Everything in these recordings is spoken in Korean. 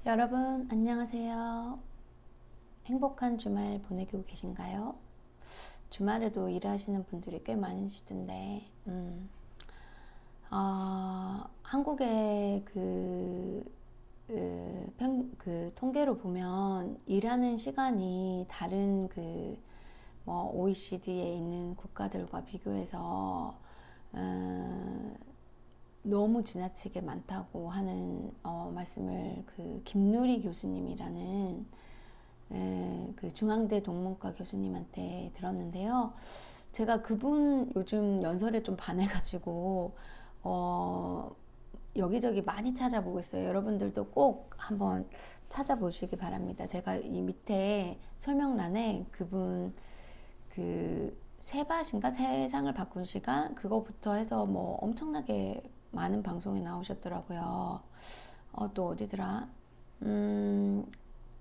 여러분, 안녕하세요. 행복한 주말 보내고 계신가요? 주말에도 일하시는 분들이 꽤 많으시던데, 한국의 그 통계로 보면 일하는 시간이 다른 OECD에 있는 국가들과 비교해서, 너무 지나치게 많다고 하는 말씀을 김누리 교수님이라는 그 중앙대 동문과 교수님한테 들었는데요. 제가 그분 요즘 연설에 좀 반해가지고 여기저기 많이 찾아보고 있어요. 여러분들도 꼭 한번 찾아보시기 바랍니다. 제가 이 밑에 설명란에 그분 세바신가 세상을 바꾼 시간 그거부터 해서 뭐 엄청나게 많은 방송에 나오셨더라고요. 또 어디더라?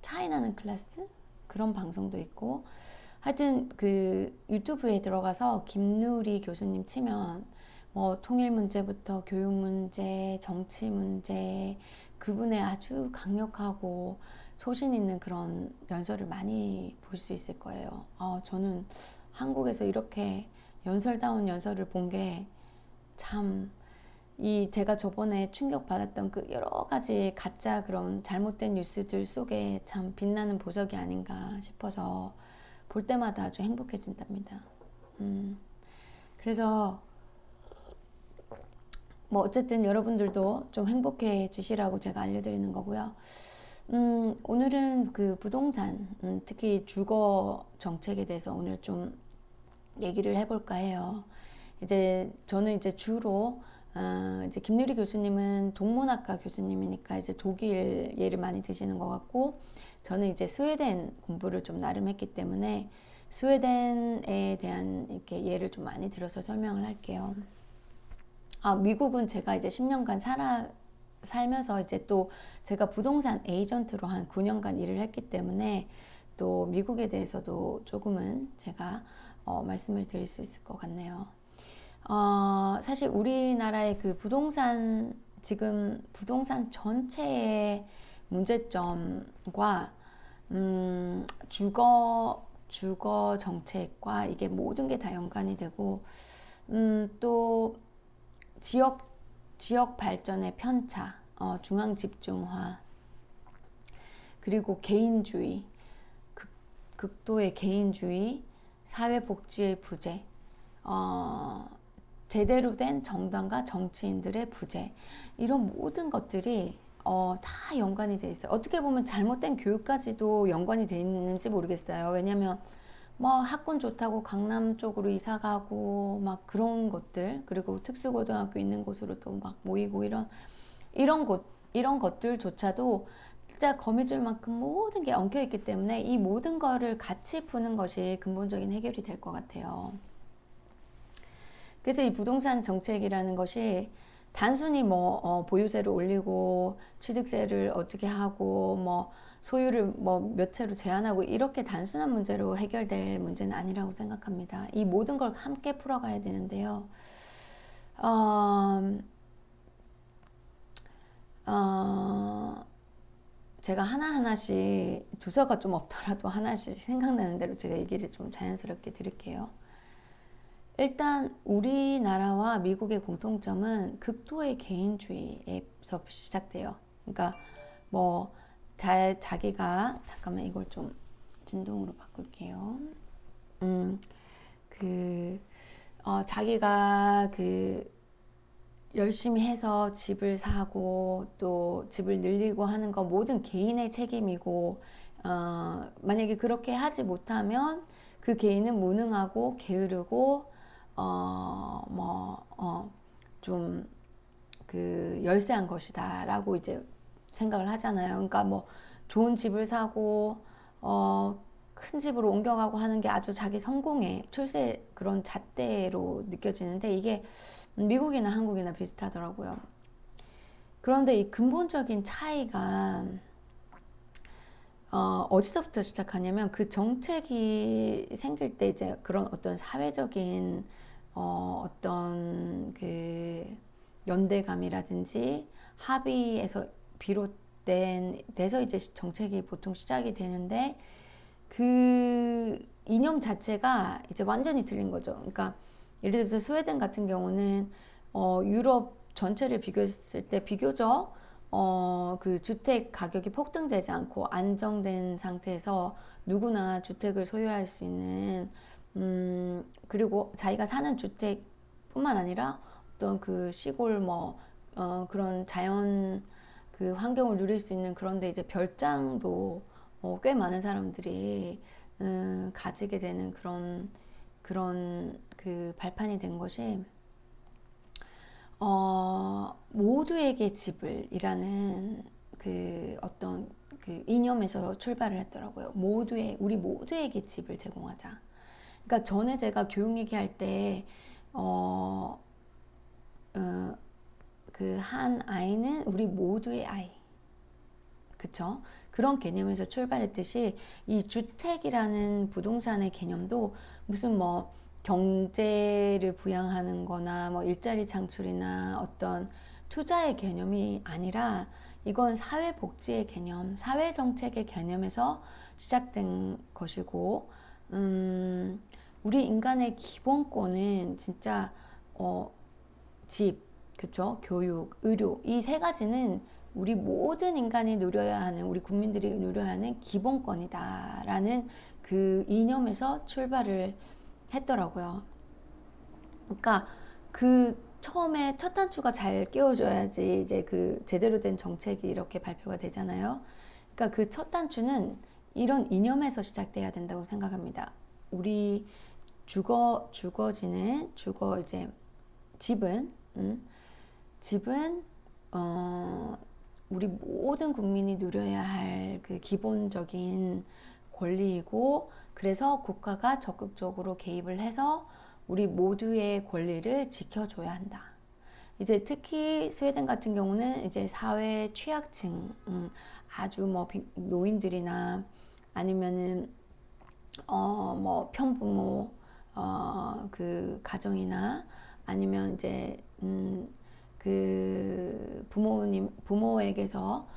차이나는 클래스? 그런 방송도 있고 하여튼 유튜브에 들어가서 김누리 교수님 치면 뭐 통일 문제부터 교육 문제, 정치 문제, 그분의 아주 강력하고 소신 있는 그런 연설을 많이 볼 수 있을 거예요. 저는 한국에서 이렇게 연설다운 연설을 본 게 참, 제가 저번에 충격받았던 그 여러 가지 가짜 그런 잘못된 뉴스들 속에 참 빛나는 보석이 아닌가 싶어서 볼 때마다 아주 행복해진답니다. 그래서 뭐 어쨌든 여러분들도 좀 행복해지시라고 제가 알려드리는 거고요. 오늘은 그 부동산, 특히 주거 정책에 대해서 오늘 좀 얘기를 해볼까 해요. 저는 이제 주로 이제 김유리 교수님은 동문학과 교수님이니까 이제 독일 예를 많이 드시는 것 같고, 저는 이제 스웨덴 공부를 좀 나름 했기 때문에 스웨덴에 대한 이렇게 예를 좀 많이 들어서 설명을 할게요. 미국은 제가 이제 10년간 살면서 이제 또 제가 부동산 에이전트로 한 9년간 일을 했기 때문에 또 미국에 대해서도 조금은 제가 말씀을 드릴 수 있을 것 같네요. 사실 우리나라의 지금 부동산 전체의 문제점과, 주거 정책과 이게 모든 게 다 연관이 되고, 또 지역 발전의 편차, 중앙 집중화, 그리고 개인주의, 극도의 개인주의, 사회복지의 부재, 제대로 된 정당과 정치인들의 부재, 이런 모든 것들이 다 연관이 돼 있어요. 어떻게 보면 잘못된 교육까지도 연관이 돼 있는지 모르겠어요. 왜냐면 뭐 학군 좋다고 강남 쪽으로 이사 가고 막 그런 것들, 그리고 특수고등학교 있는 곳으로 또 막 모이고 이런 것들조차도 진짜 거미줄만큼 모든 게 엉켜 있기 때문에 이 모든 거를 같이 푸는 것이 근본적인 해결이 될 것 같아요. 그래서 이 부동산 정책이라는 것이 단순히 보유세를 올리고 취득세를 어떻게 하고 소유를 몇 채로 제한하고 이렇게 단순한 문제로 해결될 문제는 아니라고 생각합니다. 이 모든 걸 함께 풀어가야 되는데요. 어, 어, 제가 하나하나씩 주소가 좀 없더라도 하나씩 생각나는 대로 제가 얘기를 좀 자연스럽게 드릴게요. 일단 우리나라와 미국의 공통점은 극도의 개인주의에서 시작돼요. 그러니까 자기가 잠깐만 이걸 좀 진동으로 바꿀게요. 자기가 열심히 해서 집을 사고 또 집을 늘리고 하는 거 모든 개인의 책임이고, 만약에 그렇게 하지 못하면 그 개인은 무능하고 게으르고 좀 열세한 것이다라고 이제 생각을 하잖아요. 그러니까 좋은 집을 사고 큰 집으로 옮겨가고 하는 게 아주 자기 성공의 출세 그런 잣대로 느껴지는데, 이게 미국이나 한국이나 비슷하더라고요. 그런데 이 근본적인 차이가 어디서부터 시작하냐면 그 정책이 생길 때 이제 그런 어떤 사회적인 어떤 연대감이라든지 합의에서 돼서 이제 정책이 보통 시작이 되는데 그 이념 자체가 이제 완전히 틀린 거죠. 그러니까 예를 들어서 스웨덴 같은 경우는 유럽 전체를 비교했을 때 비교적 그 주택 가격이 폭등되지 않고 안정된 상태에서 누구나 주택을 소유할 수 있는 그리고 자기가 사는 주택뿐만 아니라 어떤 그 시골 뭐 그런 자연 그 환경을 누릴 수 있는 그런데 이제 별장도 꽤 많은 사람들이 가지게 되는 그런 그 발판이 된 것이 모두에게 집을이라는 그 어떤 그 이념에서 출발을 했더라고요. 우리 모두에게 집을 제공하자. 그러니까 전에 제가 교육 얘기할 때, 그 한 아이는 우리 모두의 아이. 그쵸? 그런 개념에서 출발했듯이 이 주택이라는 부동산의 개념도 무슨 뭐 경제를 부양하는 거나 뭐 일자리 창출이나 어떤 투자의 개념이 아니라 이건 사회복지의 개념, 사회정책의 개념에서 시작된 것이고, 우리 인간의 기본권은 진짜, 집, 그쵸? 교육, 의료, 이 세 가지는 우리 모든 인간이 누려야 하는, 우리 국민들이 누려야 하는 기본권이다라는 그 이념에서 출발을 했더라고요. 그러니까 그 처음에 첫 단추가 잘 끼워져야지 이제 그 제대로 된 정책이 이렇게 발표가 되잖아요. 그러니까 그 첫 단추는 이런 이념에서 시작돼야 된다고 생각합니다. 우리 주거 이제 집은 집은 우리 모든 국민이 누려야 할 그 기본적인 권리이고, 그래서 국가가 적극적으로 개입을 해서 우리 모두의 권리를 지켜줘야 한다. 이제 특히 스웨덴 같은 경우는 이제 사회 취약층, 아주 뭐 노인들이나 아니면은 뭐 편부모 그 가정이나 아니면 이제 그 부모에게서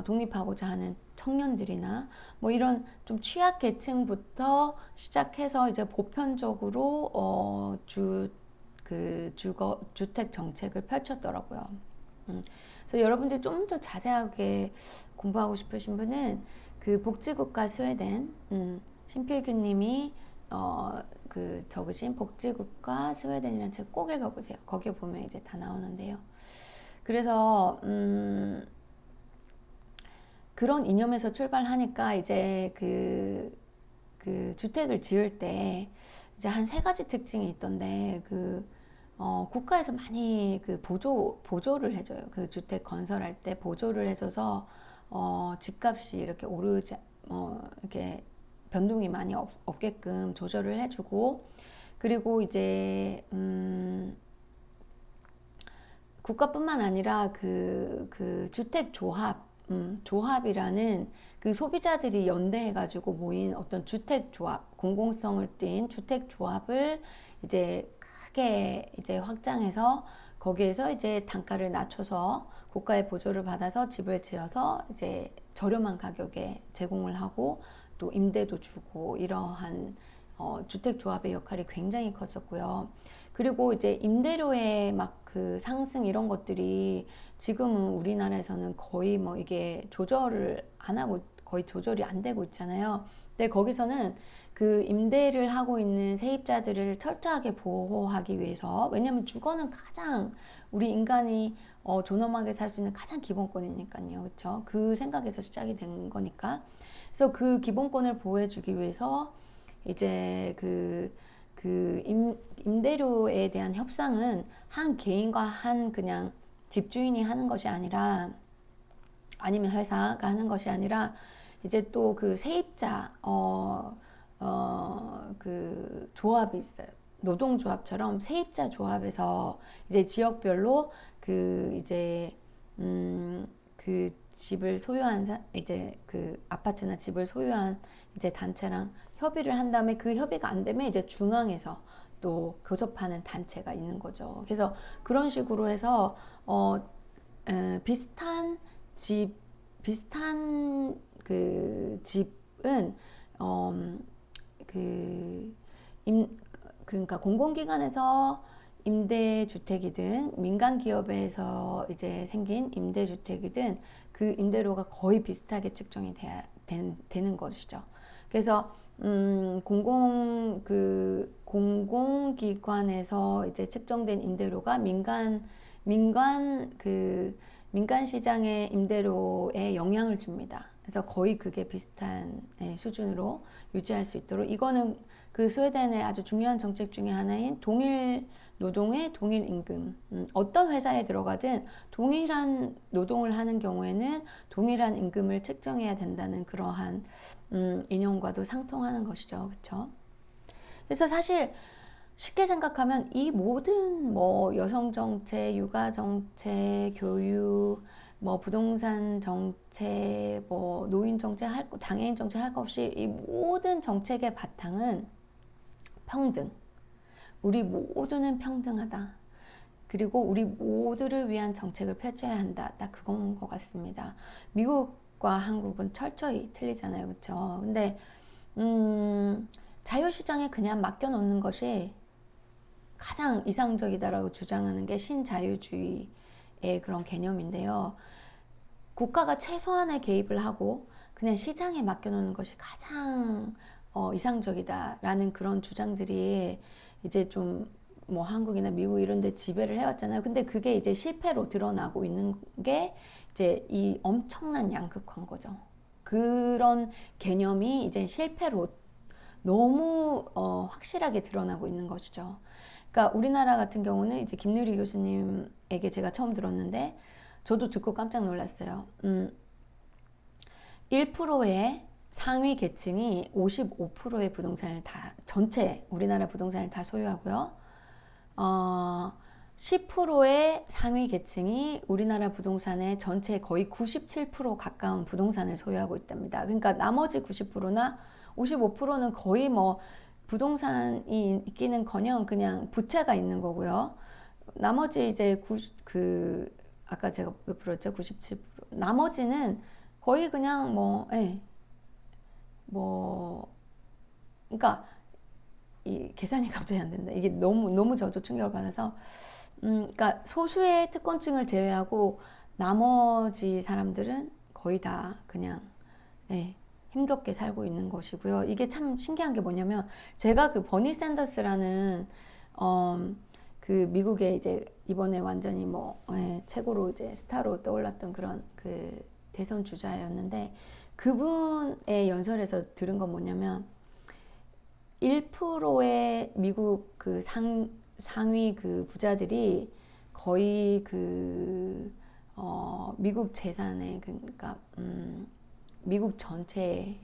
독립하고자 하는 청년들이나 뭐 이런 좀 취약 계층부터 시작해서 이제 보편적으로 주택 정책을 펼쳤더라고요. 그래서 여러분들이 좀 더 자세하게 공부하고 싶으신 분은 그 복지국가 스웨덴 신필규님이 그 적으신 복지국가 스웨덴이라는 책 꼭 읽어보세요. 거기에 보면 이제 다 나오는데요. 그래서 그런 이념에서 출발하니까 이제 그 주택을 지을 때 이제 한 세 가지 특징이 있던데 국가에서 많이 그 보조를 해줘요. 그 주택 건설할 때 보조를 해줘서 집값이 이렇게 오르지 이렇게 변동이 많이 없게끔 조절을 해주고, 그리고 이제 국가뿐만 아니라 그 주택 조합이라는 그 소비자들이 연대해가지고 모인 어떤 주택 조합, 공공성을 띈 주택 조합을 이제 크게 이제 확장해서 거기에서 이제 단가를 낮춰서 국가의 보조를 받아서 집을 지어서 이제 저렴한 가격에 제공을 하고 또 임대도 주고 이러한 주택 조합의 역할이 굉장히 컸었고요. 그리고 이제 임대료의 막 그 상승 이런 것들이 지금은 우리나라에서는 거의 뭐 이게 조절을 안 하고 거의 조절이 안 되고 있잖아요. 근데 거기서는 그 임대를 하고 있는 세입자들을 철저하게 보호하기 위해서, 왜냐하면 주거는 가장 우리 인간이 존엄하게 살 수 있는 가장 기본권이니까요. 그렇죠? 그 생각에서 시작이 된 거니까. 그래서 그 기본권을 보호해주기 위해서 이제 임대료에 대한 협상은 한 개인과 한 그냥 집주인이 하는 것이 아니라, 아니면 회사가 하는 것이 아니라 이제 또 그 세입자 그 조합이 있어요. 노동조합처럼 세입자 조합에서 이제 지역별로 그 이제 그 집을 소유한 이제 그 아파트나 집을 소유한 이제 단체랑 협의를 한 다음에 그 협의가 안 되면 이제 중앙에서 또 교섭하는 단체가 있는 거죠. 그래서 그런 식으로 해서 비슷한 비슷한 그 집은 그 그러니까 공공기관에서 임대주택이든 민간 기업에서 이제 생긴 임대주택이든 그 임대료가 거의 비슷하게 측정이 되는 것이죠. 그래서 공공기관에서 이제 측정된 임대료가 민간 시장의 임대료에 영향을 줍니다. 그래서 거의 그게 비슷한 수준으로 유지할 수 있도록, 이거는 그 스웨덴의 아주 중요한 정책 중에 하나인 동일 노동의 동일 임금. 어떤 회사에 들어가든 동일한 노동을 하는 경우에는 동일한 임금을 측정해야 된다는 그러한 이념과도 상통하는 것이죠. 그렇죠? 그래서 사실 쉽게 생각하면 이 모든 뭐 여성 정책, 육아 정책, 교육, 뭐 부동산 정책, 뭐 노인 정책, 장애인 정책 할 것 없이 이 모든 정책의 바탕은 평등. 우리 모두는 평등하다. 그리고 우리 모두를 위한 정책을 펼쳐야 한다. 딱 그건 것 같습니다. 미국과 한국은 철저히 틀리잖아요. 그렇죠? 근데 자유시장에 그냥 맡겨놓는 것이 가장 이상적이다라고 주장하는 게 신자유주의의 그런 개념인데요. 국가가 최소한의 개입을 하고 그냥 시장에 맡겨놓는 것이 가장 이상적이다라는 그런 주장들이 이제 좀 뭐 한국이나 미국 이런 데 지배를 해왔잖아요. 근데 그게 이제 실패로 드러나고 있는 게 이제 이 엄청난 양극화인 거죠. 그런 개념이 이제 실패로 너무 확실하게 드러나고 있는 것이죠. 그러니까 우리나라 같은 경우는 이제 김누리 교수님에게 제가 처음 들었는데 저도 듣고 깜짝 놀랐어요. 1%의 상위 계층이 55%의 부동산을 전체 우리나라 부동산을 다 소유하고요. 10%의 상위 계층이 우리나라 부동산의 전체 거의 97% 가까운 부동산을 소유하고 있답니다. 그러니까 나머지 90%나 55%는 거의 뭐 부동산이 있기는커녕 그냥 부채가 있는 거고요. 나머지 이제 아까 제가 몇 프로였죠? 97%. 나머지는 거의 그냥 그러니까 이 계산이 갑자기 안 된다. 이게 너무 저도 충격을 받아서, 그러니까 소수의 특권층을 제외하고 나머지 사람들은 거의 다 그냥 힘겹게 살고 있는 것이고요. 이게 참 신기한 게 뭐냐면 제가 그 버니 샌더스라는 그 미국의 이제 이번에 완전히 최고로 이제 스타로 떠올랐던 그런 그 대선 주자였는데 그분의 연설에서 들은 건 뭐냐면 1%의 미국 그 상위 그 부자들이 거의 미국 재산의 그러니까 미국 전체의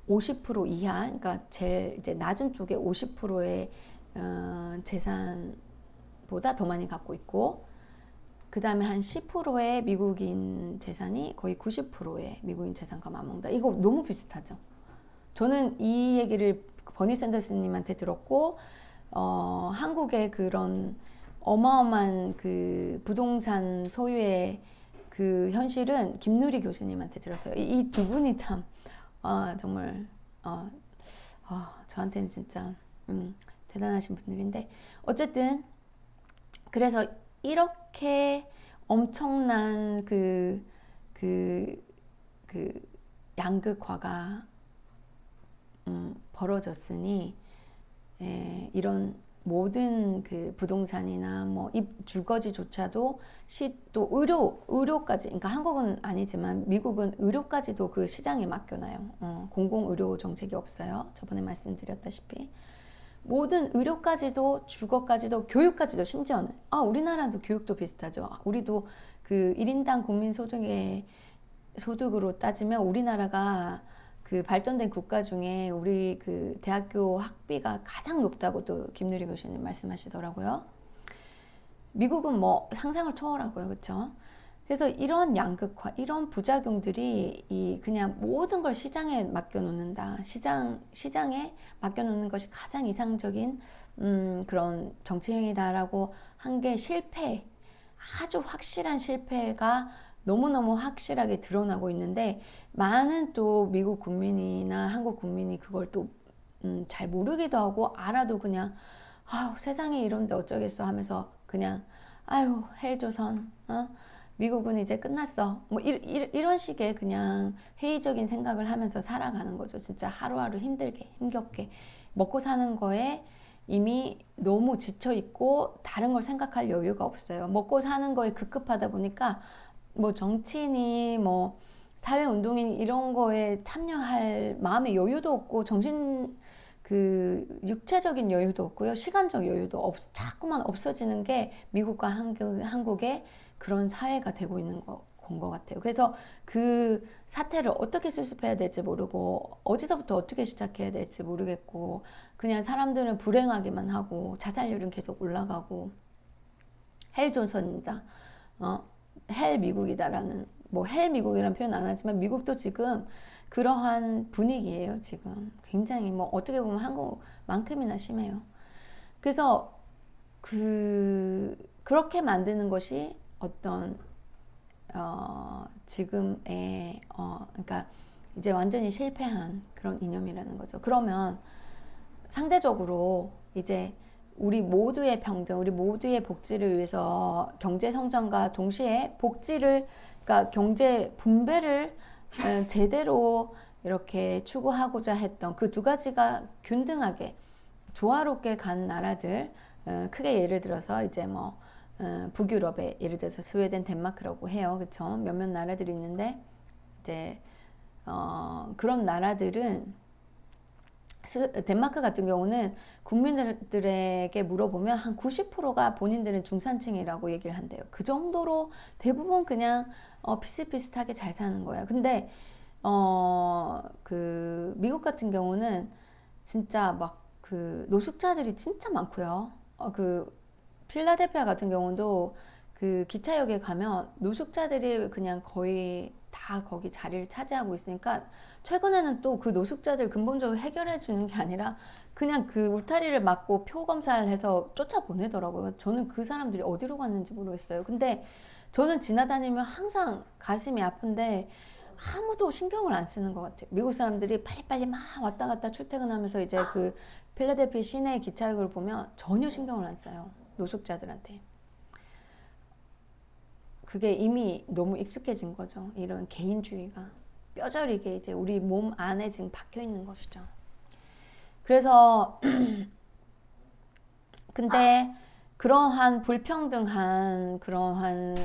50% 이하, 그러니까 제일 이제 낮은 쪽에 50%의 재산보다 더 많이 갖고 있고, 그 다음에 한 10%의 미국인 재산이 거의 90%의 미국인 재산과 맞먹는다. 이거 너무 비슷하죠. 저는 이 얘기를 버니 샌더스님한테 들었고, 한국의 그런 어마어마한 그 부동산 소유의 그 현실은 김누리 교수님한테 들었어요. 이 두 분이 참 정말 저한테는 진짜 대단하신 분들인데, 어쨌든 그래서 이렇게 엄청난 그 양극화가 벌어졌으니 이런 모든 그 부동산이나 뭐 주거지조차도 또 의료까지, 그러니까 한국은 아니지만 미국은 의료까지도 그 시장에 맡겨놔요. 공공의료 정책이 없어요. 저번에 말씀드렸다시피 모든 의료까지도 주거까지도 교육까지도 심지어는 우리나라도 교육도 비슷하죠. 우리도 그 1인당 국민 소득으로 따지면 우리나라가 그 발전된 국가 중에 우리 그 대학교 학비가 가장 높다고 또 김누리 교수님 말씀하시더라고요. 미국은 뭐 상상을 초월하고요. 그렇죠? 그래서 이런 양극화, 이런 부작용들이 그냥 모든 걸 시장에 맡겨놓는다. 시장에 맡겨놓는 것이 가장 이상적인 그런 정치행위다라고 한 게 아주 확실한 실패가 너무너무 확실하게 드러나고 있는데 많은 또 미국 국민이나 한국 국민이 그걸 또 잘 모르기도 하고 알아도 그냥 아우 세상에 이런데 어쩌겠어 하면서 그냥 아유 헬조선 미국은 이제 끝났어 뭐 이런 식의 그냥 회의적인 생각을 하면서 살아가는 거죠. 진짜 하루하루 힘들게 힘겹게 먹고 사는 거에 이미 너무 지쳐 있고 다른 걸 생각할 여유가 없어요. 먹고 사는 거에 급급하다 보니까 뭐 정치인이 뭐 사회운동인 이런 거에 참여할 마음의 여유도 없고 정신 그 육체적인 여유도 없고요. 시간적 여유도 자꾸만 없어지는 게 미국과 한국의 그런 사회가 되고 있는 것 같아요. 그래서 그 사태를 어떻게 수습해야 될지 모르고 어디서부터 어떻게 시작해야 될지 모르겠고 그냥 사람들은 불행하기만 하고 자살률은 계속 올라가고 헬조선이다. 헬 미국이다라는 뭐 헬 미국이라는 표현 안 하지만 미국도 지금 그러한 분위기예요. 지금 굉장히 뭐 어떻게 보면 한국만큼이나 심해요. 그래서 그렇게 만드는 것이 어떤 지금의 그러니까 이제 완전히 실패한 그런 이념이라는 거죠. 그러면 상대적으로 이제 우리 모두의 평등, 우리 모두의 복지를 위해서 경제 성장과 동시에 복지를 그러니까 경제 분배를 제대로 이렇게 추구하고자 했던 그 두 가지가 균등하게 조화롭게 간 나라들 크게 예를 들어서 이제 뭐 북유럽의 예를 들어서 스웨덴, 덴마크라고 해요. 그렇죠? 몇몇 나라들이 있는데 이제 그런 나라들은 덴마크 같은 경우는 국민들에게 물어보면 한 90%가 본인들은 중산층이라고 얘기를 한대요. 그 정도로 대부분 그냥 비슷비슷하게 잘 사는 거예요. 근데 그 미국 같은 경우는 진짜 막 그 노숙자들이 진짜 많고요. 그 필라델피아 같은 경우도 그 기차역에 가면 노숙자들이 그냥 거의 다 거기 자리를 차지하고 있으니까 최근에는 또 그 노숙자들 근본적으로 해결해 주는 게 아니라 그냥 그 울타리를 막고 표 검사를 해서 쫓아보내더라고요. 저는 그 사람들이 어디로 갔는지 모르겠어요. 근데 저는 지나다니면 항상 가슴이 아픈데 아무도 신경을 안 쓰는 것 같아요. 미국 사람들이 빨리빨리 막 왔다 갔다 출퇴근하면서 이제 그 필라델피아 시내 기차역을 보면 전혀 신경을 안 써요. 노숙자들한테. 그게 이미 너무 익숙해진 거죠. 이런 개인주의가 뼈저리게 이제 우리 몸 안에 지금 박혀 있는 것이죠. 그래서 근데 그러한 불평등한 그러한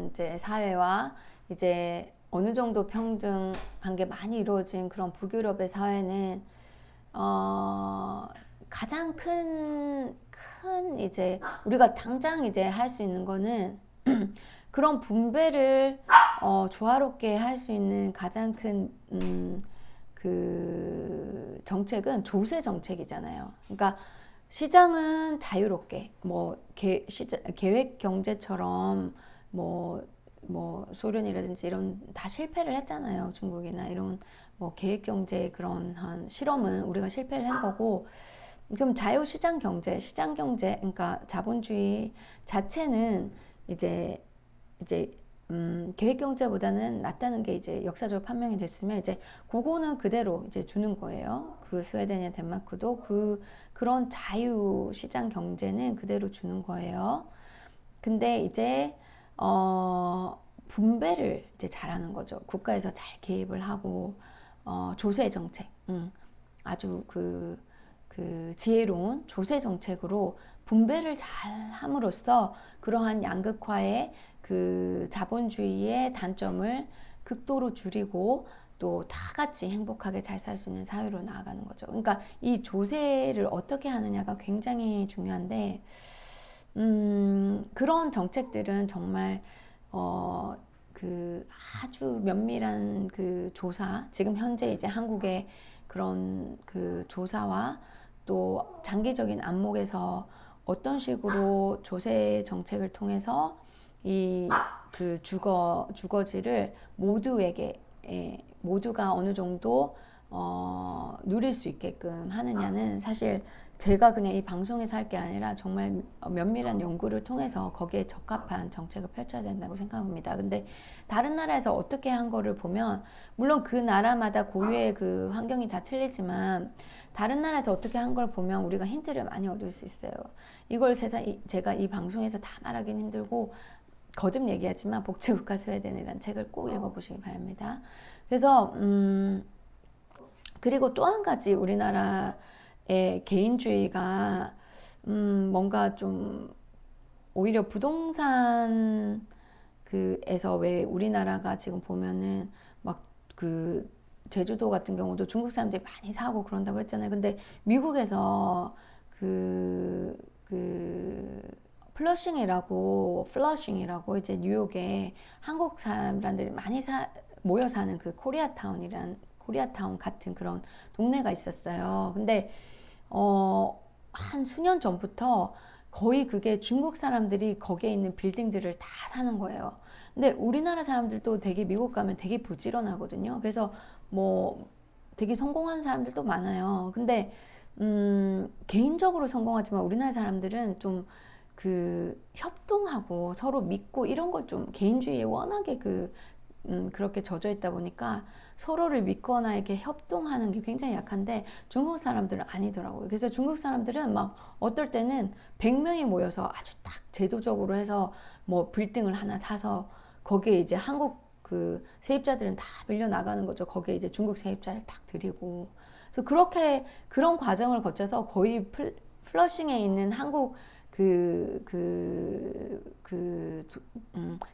이제 사회와 이제 어느 정도 평등한 게 많이 이루어진 그런 북유럽의 사회는 가장 큰 이제 우리가 당장 이제 할 수 있는 거는 그런 분배를 조화롭게 할 수 있는 가장 큰 그 정책은 조세 정책이잖아요. 그러니까 시장은 자유롭게 뭐 계획 경제처럼 뭐 소련이라든지 이런 다 실패를 했잖아요. 중국이나 이런 뭐 계획 경제 그런 한 실험은 우리가 실패를 한 거고 그럼 자유시장 경제, 시장 경제, 그러니까 자본주의 자체는 이제 계획 경제보다는 낫다는 게 이제 역사적으로 판명이 됐으면 이제 그거는 그대로 이제 주는 거예요. 그 스웨덴이나 덴마크도 그런 자유시장 경제는 그대로 주는 거예요. 근데 이제 분배를 이제 잘하는 거죠. 국가에서 잘 개입을 하고 조세 정책, 아주 그 지혜로운 조세 정책으로 분배를 잘 함으로써 그러한 양극화의 그 자본주의의 단점을 극도로 줄이고 또 다 같이 행복하게 잘 살 수 있는 사회로 나아가는 거죠. 그러니까 이 조세를 어떻게 하느냐가 굉장히 중요한데 그런 정책들은 정말 그 아주 면밀한 그 조사, 지금 현재 이제 한국의 그런 그 조사와 또 장기적인 안목에서 어떤 식으로 조세 정책을 통해서 이 그 주거지를 모두에게 모두가 어느 정도 누릴 수 있게끔 하느냐는 사실 제가 그냥 이 방송에서 할 게 아니라 정말 면밀한 연구를 통해서 거기에 적합한 정책을 펼쳐야 된다고 생각합니다. 근데 다른 나라에서 어떻게 한 거를 보면 물론 그 나라마다 고유의 그 환경이 다 틀리지만 다른 나라에서 어떻게 한 걸 보면 우리가 힌트를 많이 얻을 수 있어요. 이걸 제가 이 방송에서 다 말하기는 힘들고 거듭 얘기하지만 복지국가 스웨덴이라는 책을 꼭 읽어보시기 바랍니다. 그래서 그리고 또 한 가지 우리나라의 개인주의가 뭔가 좀 오히려 부동산 그에서 왜 우리나라가 지금 보면은 막 그 제주도 같은 경우도 중국 사람들이 많이 사고 그런다고 했잖아요. 근데 미국에서 그 플러싱이라고 이제 뉴욕에 한국 사람들이 많이 모여 사는 그 코리아타운 같은 그런 동네가 있었어요. 근데 한 수년 전부터 거의 그게 중국 사람들이 거기에 있는 빌딩들을 다 사는 거예요. 근데 우리나라 사람들도 되게 미국 가면 되게 부지런하거든요. 그래서 뭐 되게 성공한 사람들도 많아요. 근데 개인적으로 성공하지만 우리나라 사람들은 좀 그 협동하고 서로 믿고 이런 걸 좀 개인주의에 워낙에 그렇게 젖어 있다 보니까 서로를 믿거나 이렇게 협동하는 게 굉장히 약한데 중국 사람들은 아니더라고요. 그래서 중국 사람들은 막 어떨 때는 100명이 모여서 아주 딱 제도적으로 해서 뭐 빌딩을 하나 사서 거기에 이제 한국 그 세입자들은 다 밀려 나가는 거죠. 거기에 이제 중국 세입자를 딱 들이고. 그래서 그렇게 그런 과정을 거쳐서 거의 플러싱에 있는 한국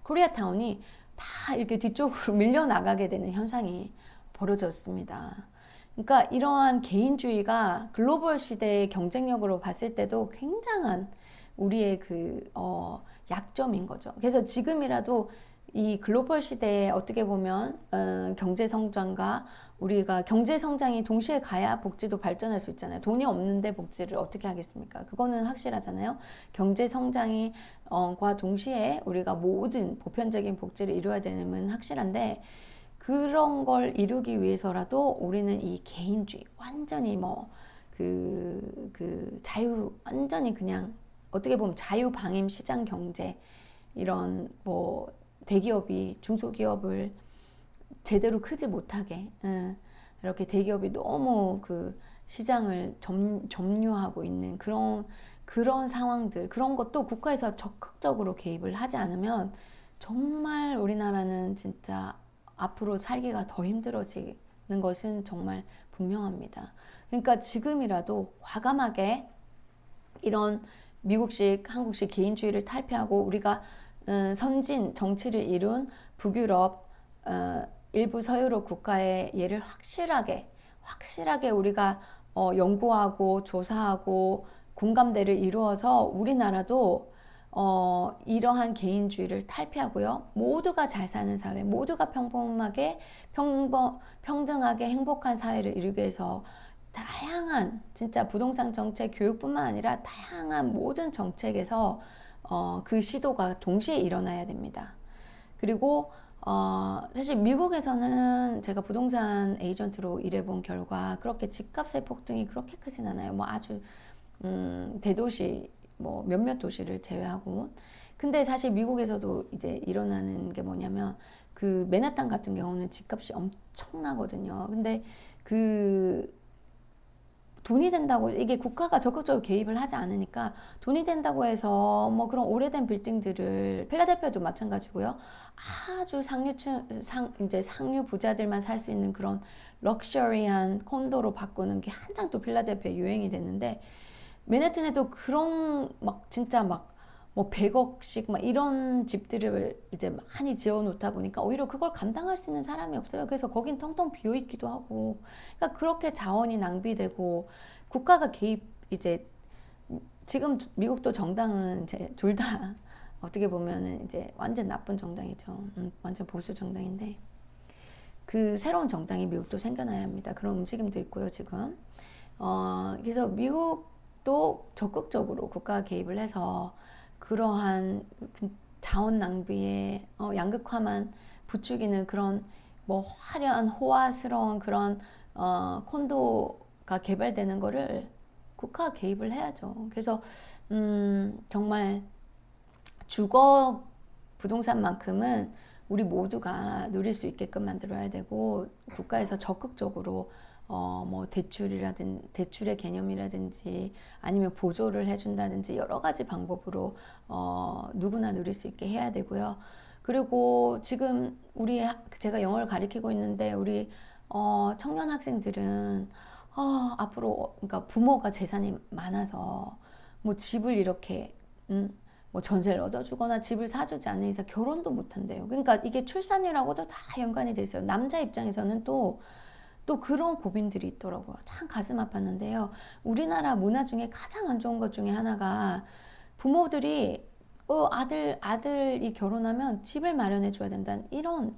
코리아타운이 다 이렇게 뒤쪽으로 밀려 나가게 되는 현상이 벌어졌습니다. 그러니까 이러한 개인주의가 글로벌 시대의 경쟁력으로 봤을 때도 굉장한 우리의 약점인 거죠. 그래서 지금이라도 이 글로벌 시대에 어떻게 보면 경제 성장과 우리가 경제 성장이 동시에 가야 복지도 발전할 수 있잖아요. 돈이 없는데 복지를 어떻게 하겠습니까? 그거는 확실하잖아요. 경제 성장이 과 동시에 우리가 모든 보편적인 복지를 이루어야 되는 건 확실한데 그런 걸 이루기 위해서라도 우리는 이 개인주의 완전히 완전히 그냥 어떻게 보면 자유방임 시장 경제 이런 대기업이 중소기업을 제대로 크지 못하게 이렇게 대기업이 너무 그 시장을 점유하고 있는 그런 상황들 그런 것도 국가에서 적극적으로 개입을 하지 않으면 정말 우리나라는 진짜 앞으로 살기가 더 힘들어지는 것은 정말 분명합니다. 그러니까 지금이라도 과감하게 이런 미국식, 한국식 개인주의를 탈피하고 우리가 선진 정치를 이룬 북유럽 일부 서유럽 국가의 예를 확실하게 우리가 연구하고 조사하고 공감대를 이루어서 우리나라도 이러한 개인주의를 탈피하고요. 모두가 잘 사는 사회, 모두가 평등하게 행복한 사회를 이루기 위해서 다양한 진짜 부동산 정책, 교육뿐만 아니라 다양한 모든 정책에서 그 시도가 동시에 일어나야 됩니다. 그리고 사실 미국에서는 제가 부동산 에이전트로 일해본 결과 그렇게 집값의 폭등이 그렇게 크진 않아요. 뭐 아주 대도시 뭐 몇몇 도시를 제외하고. 근데 사실 미국에서도 이제 일어나는 게 뭐냐면 그 맨하탄 같은 경우는 집값이 엄청나거든요. 근데 돈이 된다고 이게 국가가 적극적으로 개입을 하지 않으니까 돈이 된다고 해서 뭐 그런 오래된 빌딩들을 필라델피아도 마찬가지고요. 아주 이제 상류 부자들만 살 수 있는 그런 럭셔리한 콘도로 바꾸는 게 한창 또 필라델피아 유행이 됐는데 맨해튼에도 그런 진짜 뭐 100억씩 막 이런 집들을 이제 많이 지어 놓다 보니까 오히려 그걸 감당할 수 있는 사람이 없어요. 그래서 거긴 텅텅 비어 있기도 하고. 그러니까 그렇게 자원이 낭비되고 국가가 개입 이제 지금 미국도 정당은 이제 둘 다 어떻게 보면은 이제 완전 나쁜 정당이죠. 완전 보수 정당인데 그 새로운 정당이 미국도 생겨나야 합니다. 그런 움직임도 있고요, 지금. 그래서 미국도 적극적으로 국가 개입을 해서 그러한 자원 낭비에 양극화만 부추기는 그런 뭐 화려한 호화스러운 그런 콘도가 개발되는 거를 국가가 개입을 해야죠. 그래서 정말 주거 부동산만큼은 우리 모두가 누릴 수 있게끔 만들어야 되고 국가에서 적극적으로 뭐 대출의 개념이라든지 아니면 보조를 해준다든지 여러 가지 방법으로 누구나 누릴 수 있게 해야 되고요. 그리고 지금 제가 영어를 가르치고 있는데 우리 청년 학생들은 앞으로 그러니까 부모가 재산이 많아서 뭐 집을 이렇게 뭐 전세를 얻어주거나 집을 사주지 않는 이상 결혼도 못한대요. 그러니까 이게 출산율하고도 다 연관이 돼 있어요. 남자 입장에서는 또 그런 고민들이 있더라고요. 참 가슴 아팠는데요. 우리나라 문화 중에 가장 안 좋은 것 중에 하나가 부모들이 아들이 결혼하면 집을 마련해 줘야 된다는 이런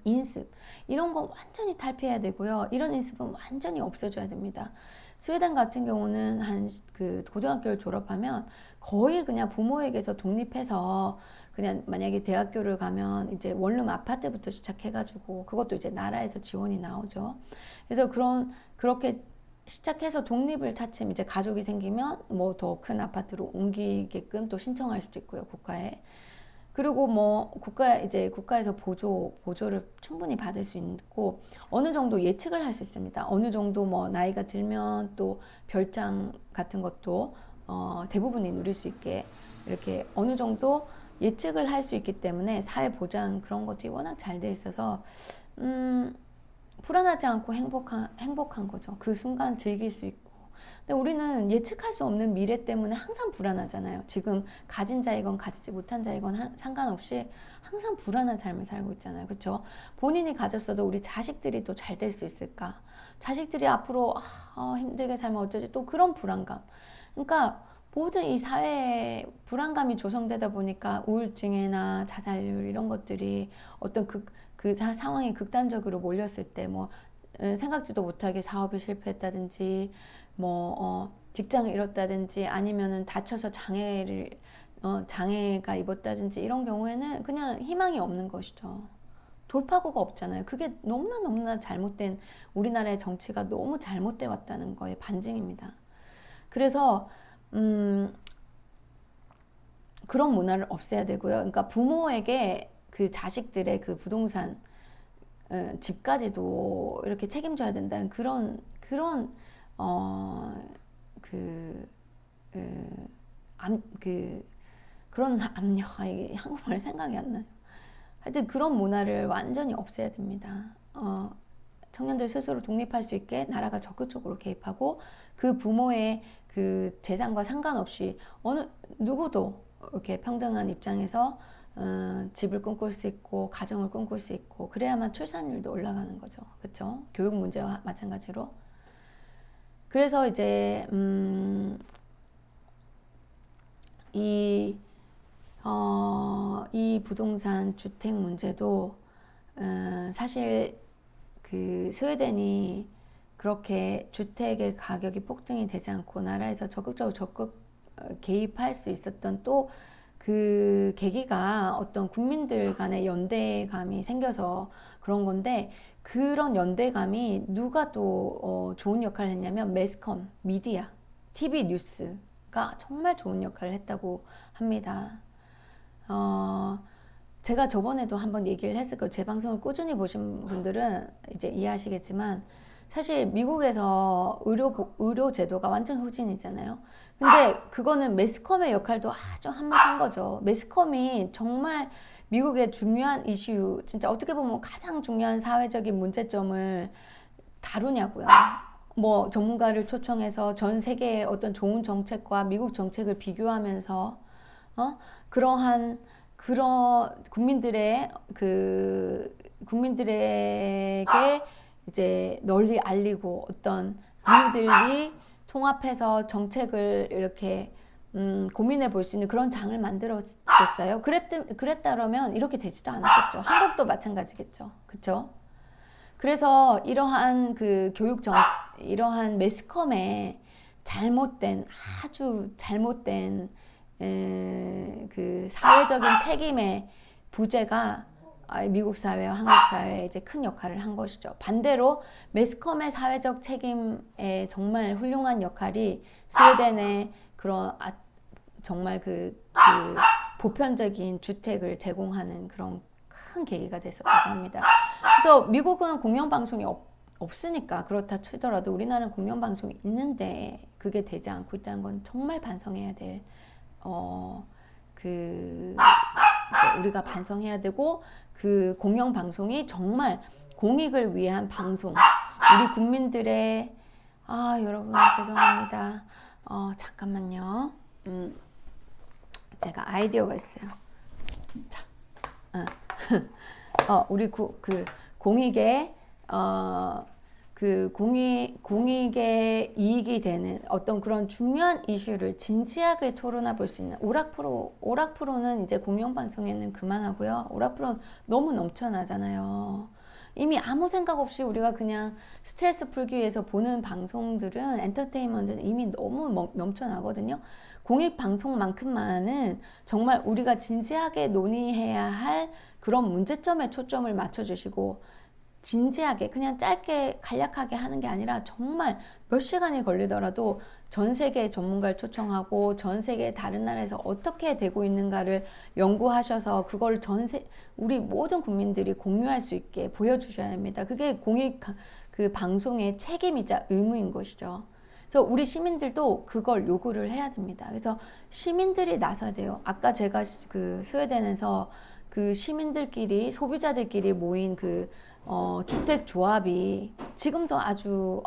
인습, 이런 거 완전히 탈피해야 되고요. 이런 인습은 완전히 없어져야 됩니다. 스웨덴 같은 경우는 그 고등학교를 졸업하면 거의 그냥 부모에게서 독립해서 그냥 만약에 대학교를 가면 이제 원룸 아파트부터 시작해가지고 그것도 이제 나라에서 지원이 나오죠. 그래서 그렇게 시작해서 독립을 차츰 이제 가족이 생기면 뭐 더 큰 아파트로 옮기게끔 또 신청할 수도 있고요, 국가에. 그리고 뭐 국가에서 보조를 충분히 받을 수 있고 어느 정도 예측을 할 수 있습니다. 어느 정도 뭐 나이가 들면 또 별장 같은 것도 대부분이 누릴 수 있게 이렇게 어느 정도 예측을 할 수 있기 때문에 사회 보장 그런 것들이 워낙 잘 돼 있어서 불안하지 않고 행복한 거죠. 그 순간 즐길 수 있고. 근데 우리는 예측할 수 없는 미래 때문에 항상 불안하잖아요. 지금 가진 자이건 가지지 못한 자이건 상관없이 항상 불안한 삶을 살고 있잖아요. 그렇죠? 본인이 가졌어도 우리 자식들이 또 잘 될 수 있을까? 자식들이 앞으로 힘들게 살면 어쩌지? 또 그런 불안감. 그러니까 모든 이 사회에 불안감이 조성되다 보니까 우울증이나 자살률 이런 것들이 어떤 상황이 극단적으로 몰렸을 때 뭐 생각지도 못하게 사업이 실패했다든지 뭐 직장을 잃었다든지 아니면은 다쳐서 장애가 입었다든지 이런 경우에는 그냥 희망이 없는 것이죠. 돌파구가 없잖아요. 그게 너무나 잘못된 우리나라의 정치가 너무 잘못돼 왔다는 거에 반증입니다. 그래서 그런 문화를 없애야 되고요. 그러니까 부모에게 그 자식들의 그 부동산 집까지도 이렇게 책임져야 된다는 그런 그런 압력, 이게 한국말 생각이 안 나요. 하여튼 그런 문화를 완전히 없애야 됩니다. 청년들 스스로 독립할 수 있게 나라가 적극적으로 개입하고 그 부모의 그 재산과 상관없이 누구도 이렇게 평등한 입장에서 집을 꿈꿀 수 있고 가정을 꿈꿀 수 있고 그래야만 출산율도 올라가는 거죠. 그렇죠? 교육 문제와 마찬가지로. 그래서 이제 이 부동산 주택 문제도 사실 그 스웨덴이 그렇게 주택의 가격이 폭등이 되지 않고 나라에서 적극 개입할 수 있었던 또 그 계기가 어떤 국민들 간의 연대감이 생겨서 그런 건데 그런 연대감이 누가 또 좋은 역할을 했냐면 매스컴, 미디어, TV 뉴스가 정말 좋은 역할을 했다고 합니다. 제가 저번에도 한번 얘기를 했을 거예요. 제 방송을 꾸준히 보신 분들은 이제 이해하시겠지만 사실 미국에서 의료 제도가 완전 후진이잖아요. 근데 그거는 매스컴의 역할도 아주 한몫한 거죠. 매스컴이 정말 미국의 중요한 이슈, 진짜 어떻게 보면 가장 중요한 사회적인 문제점을 다루냐고요. 뭐 전문가를 초청해서 전 세계의 어떤 좋은 정책과 미국 정책을 비교하면서 그런 국민들에게 이제 널리 알리고 어떤 국민들이 통합해서 정책을 이렇게 고민해 볼 수 있는 그런 장을 만들었겠어요. 그랬다면 이렇게 되지도 않았겠죠. 한국도 마찬가지겠죠. 그렇죠? 그래서 이러한 매스컴의 아주 잘못된 그 사회적인 책임의 부재가 미국 사회와 한국 사회에 이제 큰 역할을 한 것이죠. 반대로 매스컴의 사회적 책임에 정말 훌륭한 역할이 스웨덴의 그런 정말 그 보편적인 주택을 제공하는 그런 큰 계기가 됐었다고 합니다. 그래서 미국은 공영방송이 없으니까 그렇다 치더라도 우리나라는 공영방송이 있는데 그게 되지 않고 있다는 건 정말 반성해야 될 우리가 반성해야 되고, 그 공영방송이 정말 공익을 위한 방송, 우리 국민들의 여러분 죄송합니다. 잠깐만요. 제가 아이디어가 있어요. 자, 우리 공익의 공익의 이익이 되는 어떤 그런 중요한 이슈를 진지하게 토론해 볼 수 있는 오락프로는 이제 공영방송에는 그만하고요. 오락프로는 너무 넘쳐나잖아요. 이미 아무 생각 없이 우리가 그냥 스트레스 풀기 위해서 보는 방송들은, 엔터테인먼트는 이미 너무 넘쳐나거든요. 공익방송만큼만은 정말 우리가 진지하게 논의해야 할 그런 문제점에 초점을 맞춰주시고, 진지하게 그냥 짧게 간략하게 하는 게 아니라 정말 몇 시간이 걸리더라도 전 세계 전문가를 초청하고 전 세계 다른 나라에서 어떻게 되고 있는가를 연구하셔서 그걸 우리 모든 국민들이 공유할 수 있게 보여주셔야 합니다. 그게 공익 그 방송의 책임이자 의무인 것이죠. 그래서 우리 시민들도 그걸 요구를 해야 됩니다. 그래서 시민들이 나서야 돼요. 아까 제가 그 스웨덴에서 그 시민들끼리, 소비자들끼리 모인 주택 조합이 지금도 아주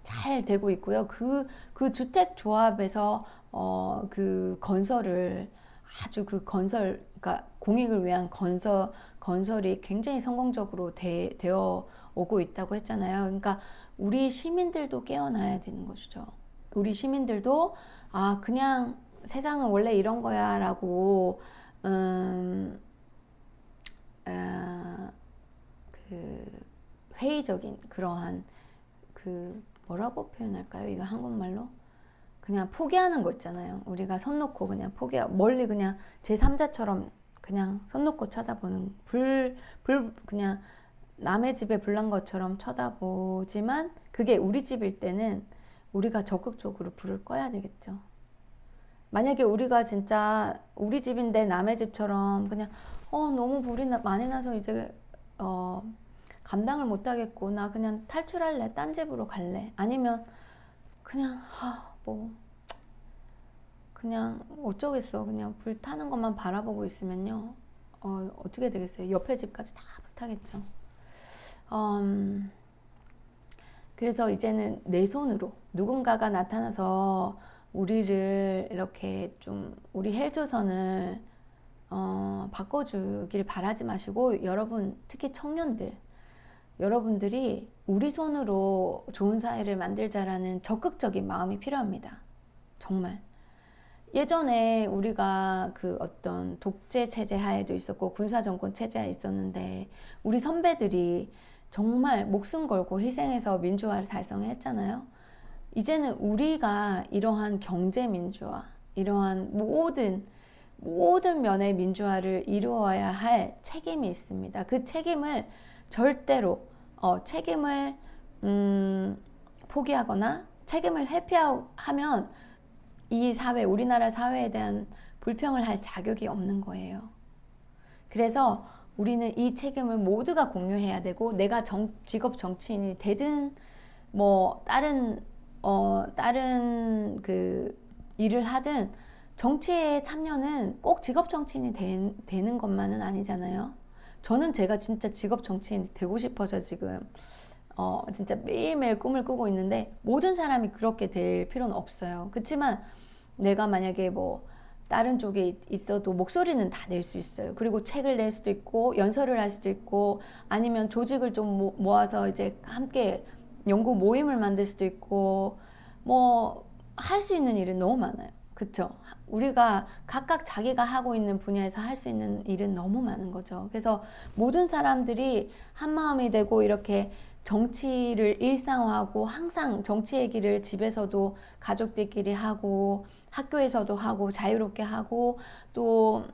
잘 되고 있고요. 그 주택 조합에서 그 건설을 아주 그러니까 공익을 위한 건설이 굉장히 성공적으로 되어 오고 있다고 했잖아요. 그러니까 우리 시민들도 깨어나야 되는 것이죠. 우리 시민들도 그냥 세상은 원래 이런 거야라고 회의적인 그러한 뭐라고 표현할까요? 이거 한국말로 그냥 포기하는 거 있잖아요. 우리가 손 놓고 그냥 멀리 그냥 제3자처럼 그냥 손 놓고 쳐다보는 그냥 남의 집에 불난 것처럼 쳐다보지만, 그게 우리 집일 때는 우리가 적극적으로 불을 꺼야 되겠죠. 만약에 우리가 진짜 우리 집인데 남의 집처럼 그냥 너무 불이 많이 나서 이제 감당을 못하겠고 나 그냥 탈출할래, 딴 집으로 갈래, 아니면 그냥 그냥 어쩌겠어, 그냥 불 타는 것만 바라보고 있으면요, 어떻게 되겠어요? 옆에 집까지 다 불타겠죠. 그래서 이제는 내 손으로 누군가가 나타나서 우리를 이렇게 좀 우리 헬조선을 바꿔주길 바라지 마시고, 여러분, 특히 청년들, 여러분들이 우리 손으로 좋은 사회를 만들자라는 적극적인 마음이 필요합니다. 정말. 예전에 우리가 그 어떤 독재 체제 하에도 있었고 군사정권 체제하에 있었는데 우리 선배들이 정말 목숨 걸고 희생해서 민주화를 달성했잖아요. 이제는 우리가 이러한 경제 민주화, 이러한 모든 면의 민주화를 이루어야 할 책임이 있습니다. 그 책임을 절대로 책임을 포기하거나 책임을 회피하면 이 사회, 우리나라 사회에 대한 불평을 할 자격이 없는 거예요. 그래서 우리는 이 책임을 모두가 공유해야 되고, 내가 직업 정치인이 되든 뭐 다른 그 일을 하든, 정치에 참여는 꼭 직업 정치인이 되는 것만은 아니잖아요. 저는 제가 진짜 직업 정치인 되고 싶어서 지금 진짜 매일매일 꿈을 꾸고 있는데, 모든 사람이 그렇게 될 필요는 없어요. 그렇지만 내가 만약에 뭐 다른 쪽에 있어도 목소리는 다 낼 수 있어요. 그리고 책을 낼 수도 있고 연설을 할 수도 있고, 아니면 조직을 좀 모아서 이제 함께 연구 모임을 만들 수도 있고, 뭐 할 수 있는 일은 너무 많아요. 그쵸? 우리가 각각 자기가 하고 있는 분야에서 할 수 있는 일은 너무 많은 거죠. 그래서 모든 사람들이 한마음이 되고 이렇게 정치를 일상화하고, 항상 정치 얘기를 집에서도 가족들끼리 하고 학교에서도 하고 자유롭게 하고, 또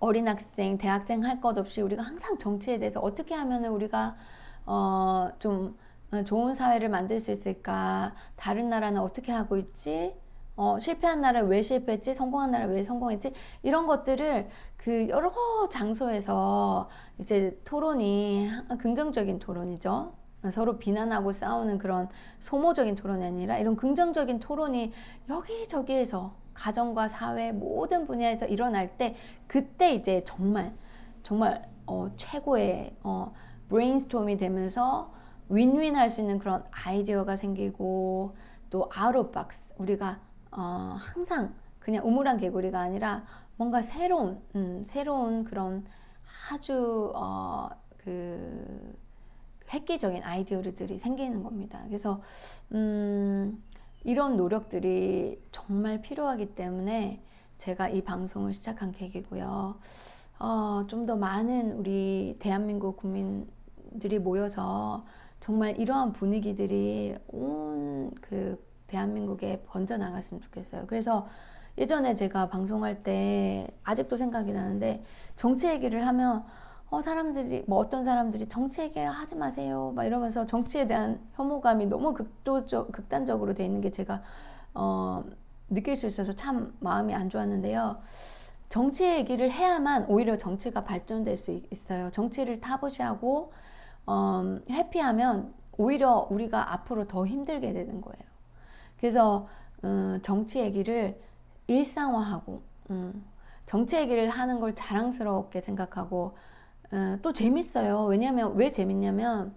어린 학생, 대학생 할 것 없이 우리가 항상 정치에 대해서 어떻게 하면 우리가 좀 좋은 사회를 만들 수 있을까? 다른 나라는 어떻게 하고 있지? 실패한 나라 왜 실패했지? 성공한 나라 왜 성공했지? 이런 것들을 그 여러 장소에서 이제 토론이 긍정적인 토론이죠. 서로 비난하고 싸우는 그런 소모적인 토론이 아니라 이런 긍정적인 토론이 여기저기에서 가정과 사회 모든 분야에서 일어날 때 그때 이제 정말 최고의 브레인스톰이 되면서 윈윈 할 수 있는 그런 아이디어가 생기고 또 아웃 오브 박스 우리가 항상 그냥 우물안 개구리가 아니라 뭔가 새로운 그런 아주 그 획기적인 아이디어들이 생기는 겁니다. 그래서 이런 노력들이 정말 필요하기 때문에 제가 이 방송을 시작한 계기고요. 좀 더 많은 우리 대한민국 국민들이 모여서 정말 이러한 분위기들이 온 그 대한민국에 번져나갔으면 좋겠어요. 그래서 예전에 제가 방송할 때 아직도 생각이 나는데 정치 얘기를 하면 사람들이 어떤 사람들이 정치 얘기 하지 마세요 막 이러면서 정치에 대한 혐오감이 너무 극단적으로 돼 있는 게 제가 느낄 수 있어서 참 마음이 안 좋았는데요. 정치 얘기를 해야만 오히려 정치가 발전될 수 있어요. 정치를 타부시하고 회피하면 오히려 우리가 앞으로 더 힘들게 되는 거예요. 그래서 정치 얘기를 일상화하고 정치 얘기를 하는 걸 자랑스럽게 생각하고 또 재밌어요. 왜냐하면 왜 재밌냐면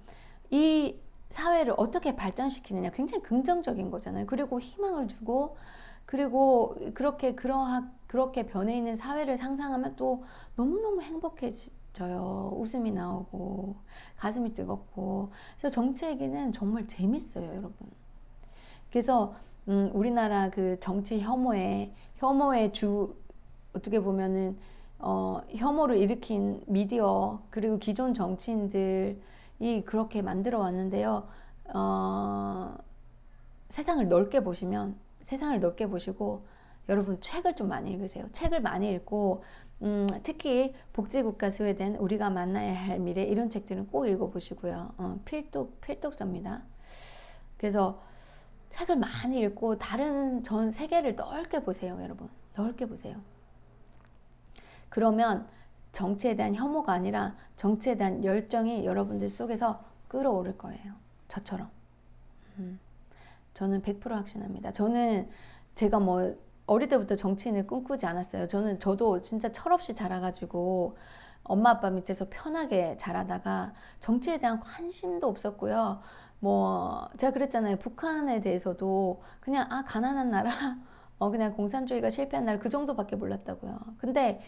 이 사회를 어떻게 발전시키느냐 굉장히 긍정적인 거잖아요. 그리고 희망을 주고 그리고 그렇게 변해 있는 사회를 상상하면 또 너무너무 행복해져요. 웃음이 나오고 가슴이 뜨겁고 그래서 정치 얘기는 정말 재밌어요, 여러분. 그래서 우리나라 그 정치 혐오의 주 어떻게 보면은 혐오를 일으킨 미디어 그리고 기존 정치인들이 그렇게 만들어 왔는데요. 세상을 넓게 보시고 여러분 책을 좀 많이 읽으세요. 책을 많이 읽고 특히 복지국가 스웨덴 우리가 만나야 할 미래 이런 책들은 꼭 읽어보시고요. 필독서입니다. 그래서 책을 많이 읽고 다른 전 세계를 넓게 보세요, 여러분. 넓게 보세요. 그러면 정치에 대한 혐오가 아니라 정치에 대한 열정이 여러분들 속에서 끌어오를 거예요. 저처럼. 저는 100% 확신합니다. 저는 제가 어릴 때부터 정치인을 꿈꾸지 않았어요. 저도 진짜 철없이 자라가지고 엄마 아빠 밑에서 편하게 자라다가 정치에 대한 관심도 없었고요. 제가 그랬잖아요. 북한에 대해서도 그냥 가난한 나라, 그냥 공산주의가 실패한 나라 그 정도밖에 몰랐다고요. 근데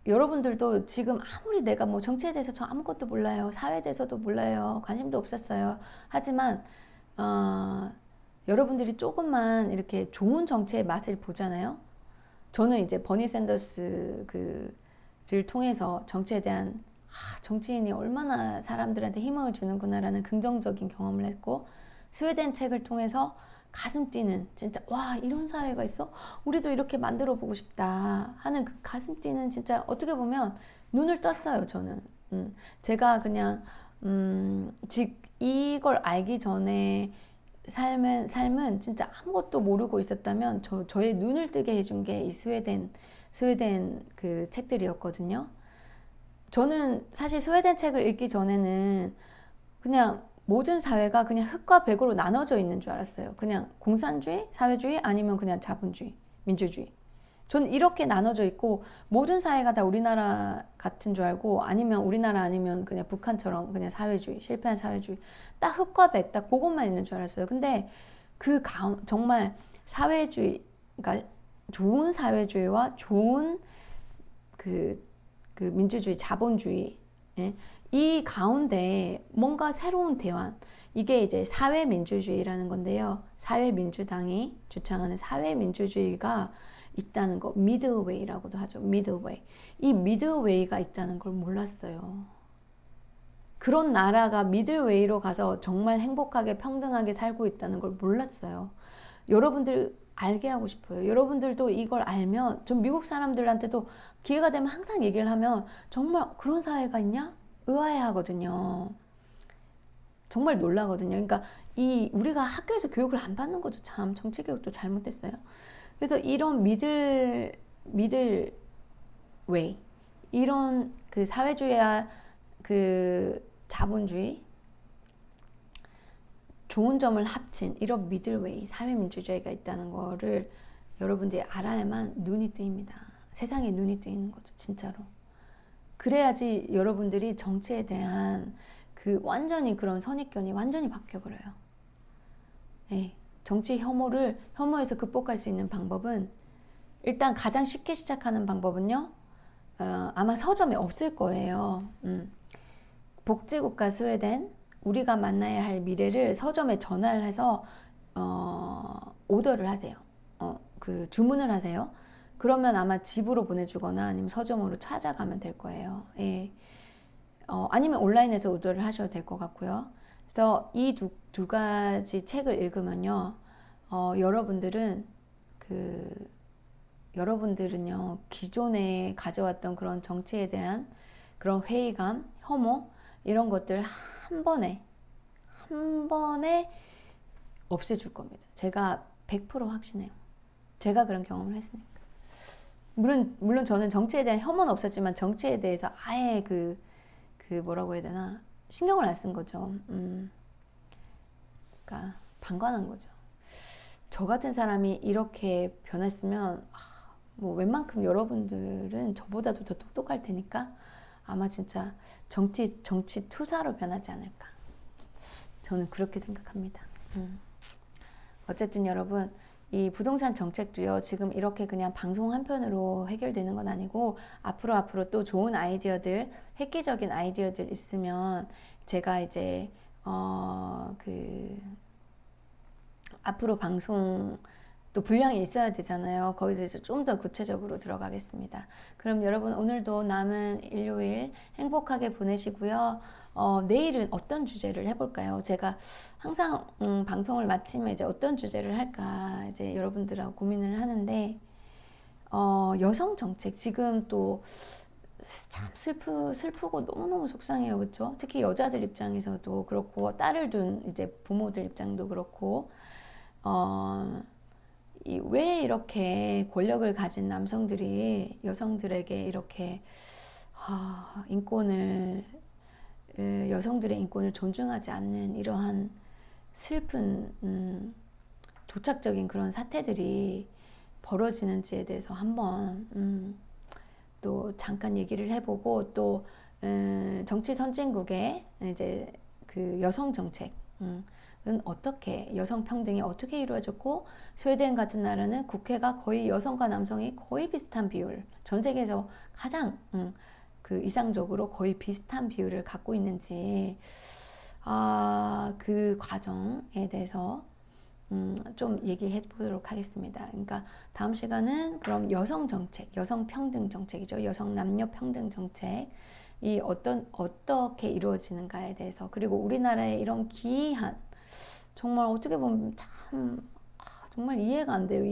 여러분들도 지금 아무리 내가 정치에 대해서 저 아무것도 몰라요. 사회에 대해서도 몰라요. 관심도 없었어요. 하지만 여러분들이 조금만 이렇게 좋은 정치의 맛을 보잖아요. 저는 이제 버니 샌더스 를 통해서 정치에 대한 정치인이 얼마나 사람들한테 희망을 주는구나라는 긍정적인 경험을 했고 스웨덴 책을 통해서 가슴 뛰는 진짜 와 이런 사회가 있어? 우리도 이렇게 만들어 보고 싶다 하는 그 가슴 뛰는 진짜 어떻게 보면 눈을 떴어요. 저는 제가 그냥 이걸 알기 전에 삶은 진짜 아무것도 모르고 있었다면 저의 눈을 뜨게 해준 게 이 스웨덴 그 책들이었거든요. 저는 사실 스웨덴 책을 읽기 전에는 그냥 모든 사회가 그냥 흑과 백으로 나눠져 있는 줄 알았어요. 그냥 공산주의, 사회주의 아니면 그냥 자본주의, 민주주의. 저는 이렇게 나눠져 있고 모든 사회가 다 우리나라 같은 줄 알고 아니면 우리나라 아니면 그냥 북한처럼 그냥 사회주의, 실패한 사회주의. 딱 흑과 백, 딱 그것만 있는 줄 알았어요. 근데 정말 사회주의, 그러니까 좋은 사회주의와 좋은 그 민주주의, 자본주의, 예? 이 가운데 뭔가 새로운 대안, 이게 이제 사회민주주의라는 건데요. 사회민주당이 주창하는 사회민주주의가 있다는 거, 미들웨이라고도 하죠. 미들웨이. 이 미들웨이가 있다는 걸 몰랐어요. 그런 나라가 미들웨이로 가서 정말 행복하게 평등하게 살고 있다는 걸 몰랐어요. 여러분들 알게 하고 싶어요. 여러분들도 이걸 알면, 전 미국 사람들한테도 기회가 되면 항상 얘기를 하면 정말 그런 사회가 있냐? 의아해 하거든요. 정말 놀라거든요. 그러니까 우리가 학교에서 교육을 안 받는 거죠. 참 정치 교육도 잘못됐어요. 그래서 이런 미들 웨이, 이런 그 사회주의와 그 자본주의, 좋은 점을 합친 이런 미들웨이, 사회민주주의가 있다는 거를 여러분들이 알아야만 눈이 뜨입니다. 세상에 눈이 뜨이는 거죠, 진짜로. 그래야지 여러분들이 정치에 대한 완전히 그런 선입견이 완전히 바뀌어버려요. 네, 정치 혐오에서 극복할 수 있는 방법은, 일단 가장 쉽게 시작하는 방법은요, 아마 서점에 없을 거예요. 복지국가 스웨덴, 우리가 만나야 할 미래를 서점에 전화를 해서 오더를 하세요. 주문을 하세요. 그러면 아마 집으로 보내주거나 아니면 서점으로 찾아가면 될 거예요. 예. 아니면 온라인에서 오더를 하셔도 될 것 같고요. 그래서 이 두 가지 책을 읽으면요, 여러분들은요, 기존에 가져왔던 그런 정치에 대한 그런 회의감, 혐오, 이런 것들 한 번에 없애줄 겁니다. 제가 100% 확신해요. 제가 그런 경험을 했으니까. 물론 저는 정치에 대한 혐오는 없었지만 정치에 대해서 아예 뭐라고 해야 되나, 신경을 안 쓴 거죠. 그러니까 방관한 거죠. 저 같은 사람이 이렇게 변했으면 뭐 웬만큼 여러분들은 저보다도 더 똑똑할 테니까 아마 진짜 정치 투사로 변하지 않을까. 저는 그렇게 생각합니다. 어쨌든 여러분, 이 부동산 정책도요, 지금 이렇게 그냥 방송 한 편으로 해결되는 건 아니고, 앞으로 또 좋은 아이디어들, 획기적인 아이디어들 있으면 제가 이제 앞으로 방송 또 분량이 있어야 되잖아요. 거기서 이제 좀 더 구체적으로 들어가겠습니다. 그럼 여러분, 오늘도 남은 일요일 행복하게 보내시고요. 내일은 어떤 주제를 해볼까요? 제가 항상 방송을 마치면 이제 어떤 주제를 할까 이제 여러분들하고 고민을 하는데, 여성 정책, 지금 또 참 슬프고 너무너무 속상해요. 그렇죠? 특히 여자들 입장에서도 그렇고, 딸을 둔 이제 부모들 입장도 그렇고, 왜 이렇게 권력을 가진 남성들이 여성들에게 이렇게 여성들의 인권을 존중하지 않는 이러한 슬픈 도착적인 그런 사태들이 벌어지는지에 대해서 한번 또 잠깐 얘기를 해보고, 또 정치 선진국의 이제 그 여성 정책, 어떻게, 여성 평등이 어떻게 이루어졌고, 스웨덴 같은 나라는 국회가 거의 여성과 남성이 거의 비슷한 비율, 전 세계에서 가장 이상적으로 거의 비슷한 비율을 갖고 있는지, 그 과정에 대해서 좀 얘기해 보도록 하겠습니다. 그러니까 다음 시간은 그럼 여성 정책, 여성 평등 정책이죠. 여성 남녀 평등 정책, 어떻게 이루어지는가에 대해서, 그리고 우리나라의 이런 기이한, 정말 어떻게 보면 참 정말 이해가 안 돼요.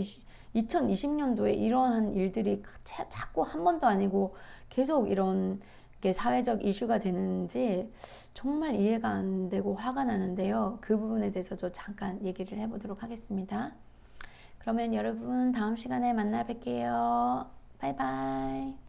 2020년도에 이러한 일들이 자꾸 한 번도 아니고 계속 이런 게 사회적 이슈가 되는지 정말 이해가 안 되고 화가 나는데요. 그 부분에 대해서도 잠깐 얘기를 해보도록 하겠습니다. 그러면 여러분, 다음 시간에 만나 뵐게요. 바이바이.